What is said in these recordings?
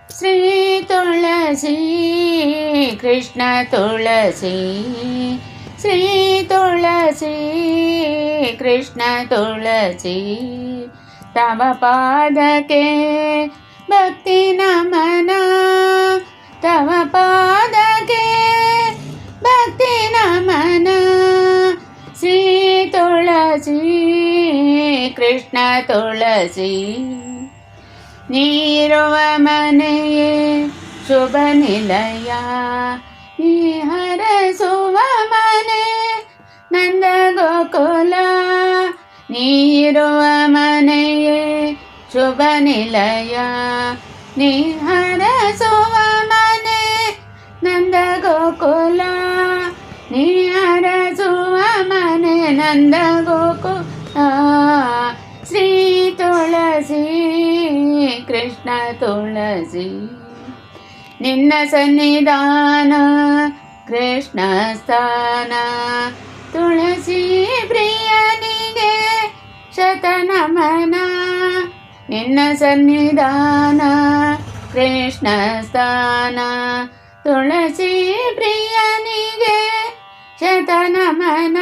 ಶ್ರೀ ತುಳಸಿ ಕೃಷ್ಣ ತುಳಸಿ ಶ್ರೀ ತುಳಸಿ ಕೃಷ್ಣ ತುಳಸಿ ತವ ಪಾದಕ್ಕೆ ಭಕ್ತಿ ನಮನ ತವ ಪಾದಕ್ಕೆ ಭಕ್ತಿ ನಮನ ಶ್ರೀ ತುಳಸಿ ಕೃಷ್ಣ ತುಳಸಿ ನೀರುವ ಮನೆಯೇ ಶುಭ ನಿಲಯ ನೀ ಹರಸುವ ಮನೆ ನಂದ ಗೋಕುಲ ನೀರುವ ಮನೆಯೇ ಶುಭ ನಿಲಯ ನೀ ಹರಸುವ ಮನೆ ನಂದ ಗೋಕುಲ ನೀ ಹರಸುವ ಮನೆ ನಂದ ಗೋಕುಲ ಶ್ರೀ ತುಳಸಿ ಕೃಷ್ಣ ತುಳಸಿ ನಿನ್ನ ಸನ್ನಿಧಾನ ಕೃಷ್ಣ ಸ್ಥಾನ ತುಳಸಿ ಪ್ರಿಯನಿಗೆ ಶತನಮನ ನಿನ್ನ ಸನ್ನಿಧಾನ ಕೃಷ್ಣ ಸ್ಥಾನ ತುಳಸಿ ಪ್ರಿಯನಿಗೆ ಶತನಮನ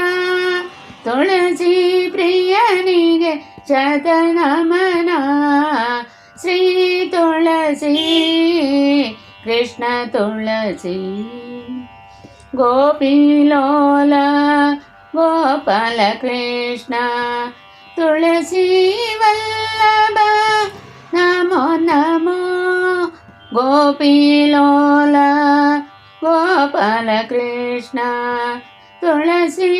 ತುಳಸಿ ಪ್ರಿಯನಿಗೆ ಶತನಮನ ಶ್ರೀ ತುಳಸಿ ಕೃಷ್ಣ ತುಳಸಿ ಗೋಪಿಲೋಲ ಗೋಪಾಲ ಕೃಷ್ಣ ತುಳಸಿ ವಲ್ಲಭ ನಮೋ ನಮೋ ಗೋಪಿಲೋಲ ಗೋಪಾಲ ಕೃಷ್ಣ ತುಳಸಿ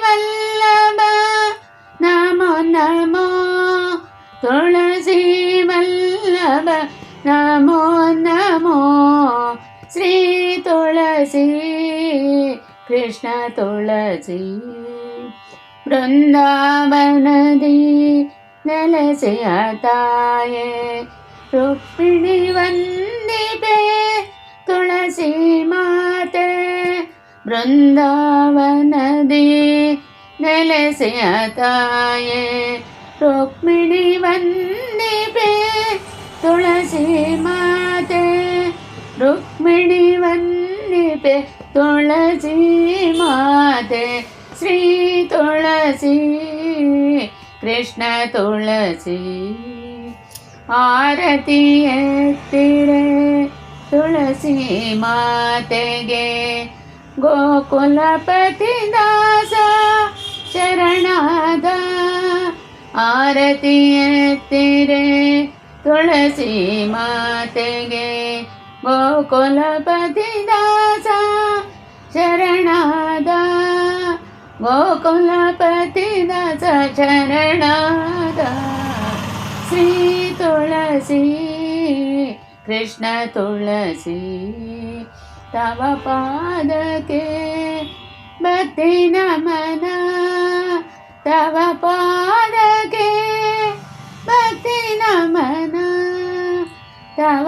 ವಲ್ಲಭ ನಮೋ ನಮೋ ತುಳಸಿ ವಲ್ಲಭ ನಮೋ ನಮೋ ಶ್ರೀ ತುಳಸಿ ಕೃಷ್ಣ ತುಳಸಿ ಬೃಂದಾವನದಿ ನೆಲೆಸಿಯ ತಾಯೇ ರುಕ್ಮಿಣಿ ವಂದಿಪೆ ತುಳಸಿ ಮಾತೆ ಬೃಂದಾವನದಿ ನೆಲೆಸಿಯ ತಾಯೇ ರುಕ್ಮಿಣಿ ವಂದಿಪೆ ತುಳಸಿ ಮಾತೆ ರುಕ್ಮಿಣಿ ವಂದಿಪೆ ತುಳಸಿ ಮಾತೆ ಶ್ರೀ ತುಳಸಿ ಕೃಷ್ಣ ತುಳಸಿ ಆರತಿ ಎತ್ತಿರೆ ತುಳಸಿ ಮಾತೆಗೆ ಗೋಕುಲಪತಿ ದಾಸ ಶರಣಾದ ಆರತಿ ಎತ್ತಿರೆ ತುಳಸಿ ಮಾತೆಗೆ ಗೋಕುಲಪತಿ ದಾಸ ಶರಣಾದ ಗೋಕುಲಪತಿ ದಾಸ ಶರಣಾದ ಶ್ರೀ ತುಳಸಿ ಕೃಷ್ಣ ತುಳಸಿ ತವ ಪಾದಕ್ಕೆ ಭಕ್ತಿ ನಮನ ತವ ಪಾದಕ್ಕೆ ಭಕ್ತಿ ನಮನ ತವ